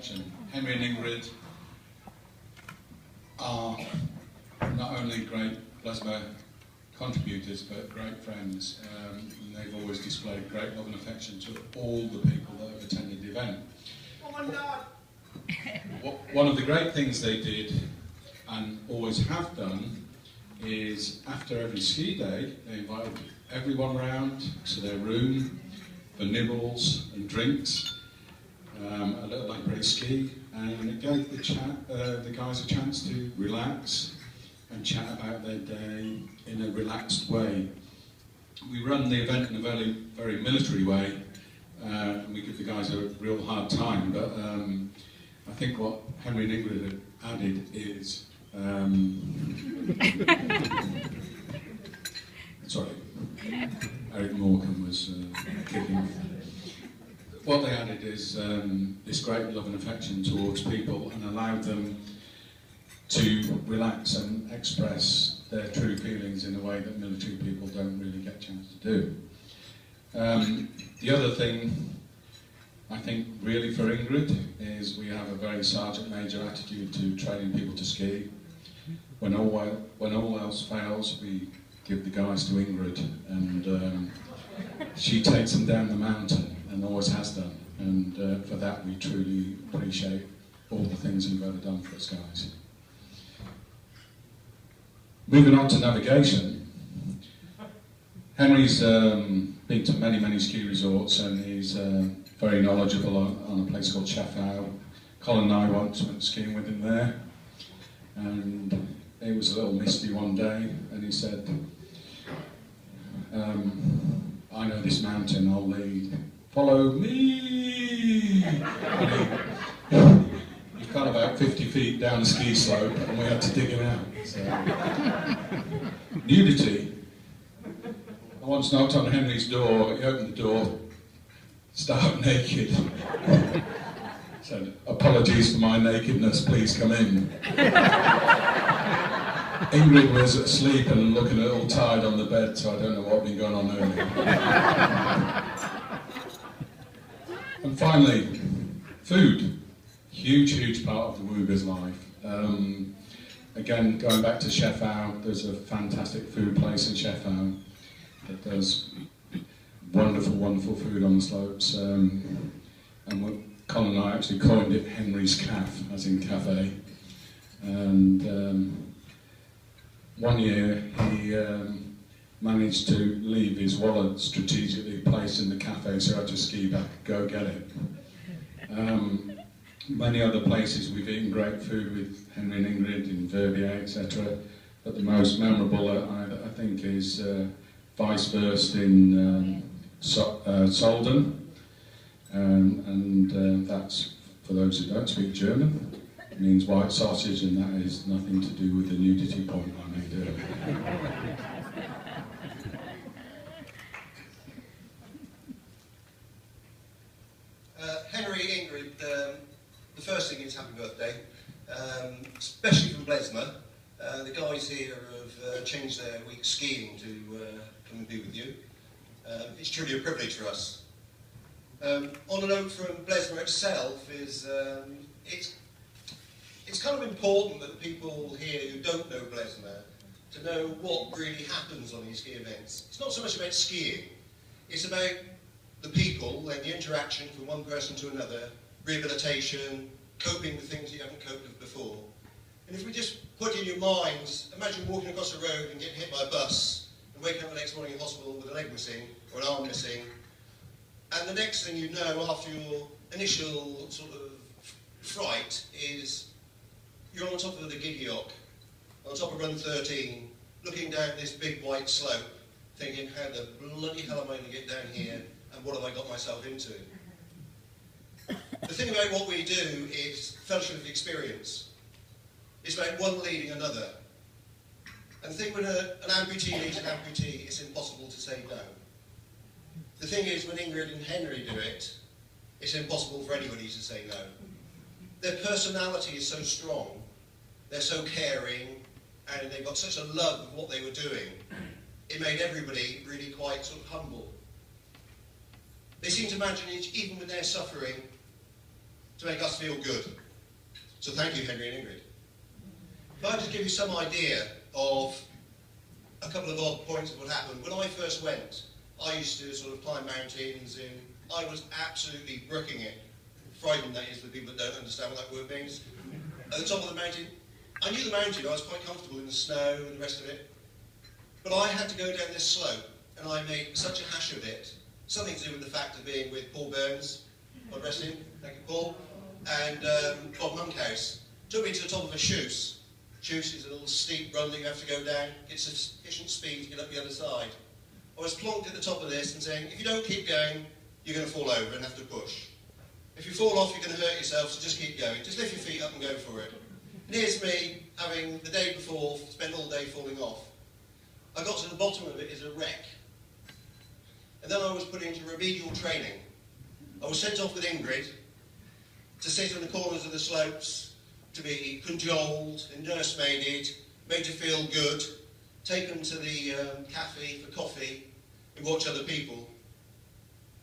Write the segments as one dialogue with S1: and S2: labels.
S1: affection. Henry and Ingrid are not only great Blesma contributors, but great friends. And they've always displayed great love and affection to all the people that have attended the event.
S2: Oh my God!
S1: One of the great things they did, and always have done, is after every ski day, they invited everyone round to their room for nibbles and drinks, a little après-ski, and it gave the guys a chance to relax and chat about their day in a relaxed way. We run the event in a very, very military way, and we give the guys a real hard time, but I think what Henry and Ingrid have added is sorry, Eric Morecambe was kicking off. What they added is this great love and affection towards people, and allowed them to relax and express their true feelings in a way that military people don't really get a chance to do. The other thing, I think, really for Ingrid, is we have a very sergeant major attitude to training people to ski. When all else fails, we give the guys to Ingrid, and she takes them down the mountain, and always has done. And for that, we truly appreciate all the things you've ever done for us guys. Moving on to navigation, Henry's been to many, many ski resorts, and he's very knowledgeable on a place called Chaffau. Colin and I once went skiing with him there, and it was a little misty one day, and he said, I know this mountain, I'll lead. Follow me! And he got about 50 feet down the ski slope, and we had to dig him out. So. Nudity. I once knocked on Henry's door, he opened the door, stark naked. Said, apologies for my nakedness, please come in. Ingrid was asleep and looking a little tired on the bed, so I don't know what had been going on earlier. And finally, food. Huge, huge part of the Wuga's life. Again, going back to Chaffau, there's a fantastic food place in Chaffau that does wonderful, wonderful food on the slopes. And Colin and I actually coined it Henry's Cafe, as in cafe. And one year he managed to leave his wallet strategically placed in the cafe, so I had to ski back and go get it. Many other places we've eaten great food with Henry and Ingrid in Verbier, etc. But the most memorable, I think, is Weisswurst in Solden. And that's, for those who don't speak German, it means white sausage, and that is nothing to do with the nudity point I made earlier.
S2: Henry, Ingrid, the first thing is happy birthday, especially from Blesma. The guys here have changed their week skiing to come and be with you. It's truly a privilege for us. On a note from Blesma itself, is it's kind of important that the people here who don't know Blesma to know what really happens on these ski events. It's not so much about skiing, it's about the people and the interaction from one person to another, rehabilitation, coping with things you haven't coped with before. And if we just put in your minds, imagine walking across a road and getting hit by a bus and waking up the next morning in hospital with a leg missing or an arm missing. And the next thing you know after your initial sort of fright is you're on top of the Gideok, on top of Run 13, looking down this big white slope, thinking, how the bloody hell am I going to get down here, and what have I got myself into? The thing about what we do is fellowship of experience. It's about one leading another. And the thing when an amputee leads an amputee, it's impossible to say no. The thing is, when Ingrid and Henry do it, it's impossible for anybody to say no. Their personality is so strong, they're so caring, and they've got such a love of what they were doing, it made everybody really quite sort of humble. They seem to manage, even with their suffering, to make us feel good. So thank you, Henry and Ingrid. If I just give you some idea of a couple of odd points of what happened. When I first went, I used to sort of climb mountains, and I was absolutely bricking it. Frightened, that is, for people that don't understand what that word means. At the top of the mountain, I knew the mountain, I was quite comfortable in the snow and the rest of it. But I had to go down this slope, and I made such a hash of it. Something to do with the fact of being with Paul Burns, God rest him, thank you Paul, and Bob Monkhouse. Took me to the top of a chute. Chute is a little steep run that you have to go down, get sufficient speed to get up the other side. I was plonked at the top of this and saying, if you don't keep going, you're going to fall over and have to push. If you fall off, you're going to hurt yourself, so just keep going. Just lift your feet up and go for it. And here's me, having the day before spent all day falling off. I got to the bottom of it as a wreck. And then I was put into remedial training. I was sent off with Ingrid to sit on the corners of the slopes, to be cajoled and nursemaided, made to feel good, taken to the cafe for coffee and watch other people.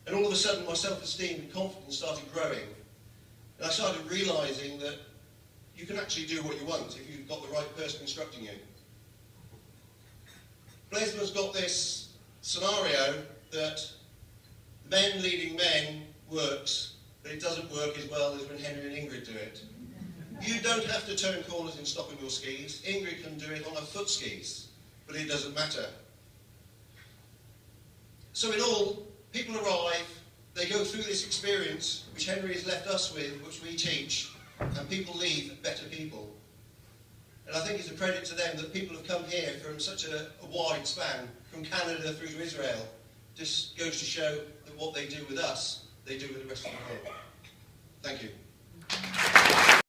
S2: And all of a sudden my self-esteem and confidence started growing. And I started realising that you can actually do what you want if you've got the right person instructing you. Blaisdell's got this scenario that men leading men works, but it doesn't work as well as when Henry and Ingrid do it. You don't have to turn corners and stop on your skis. Ingrid can do it on her foot skis, but it doesn't matter. So in all, people arrive, they go through this experience, which Henry has left us with, which we teach, and people leave better people. And I think it's a credit to them that people have come here from such a wide span, from Canada through to Israel. Just goes to show that what they do with us, they do with the rest of the world. Thank you.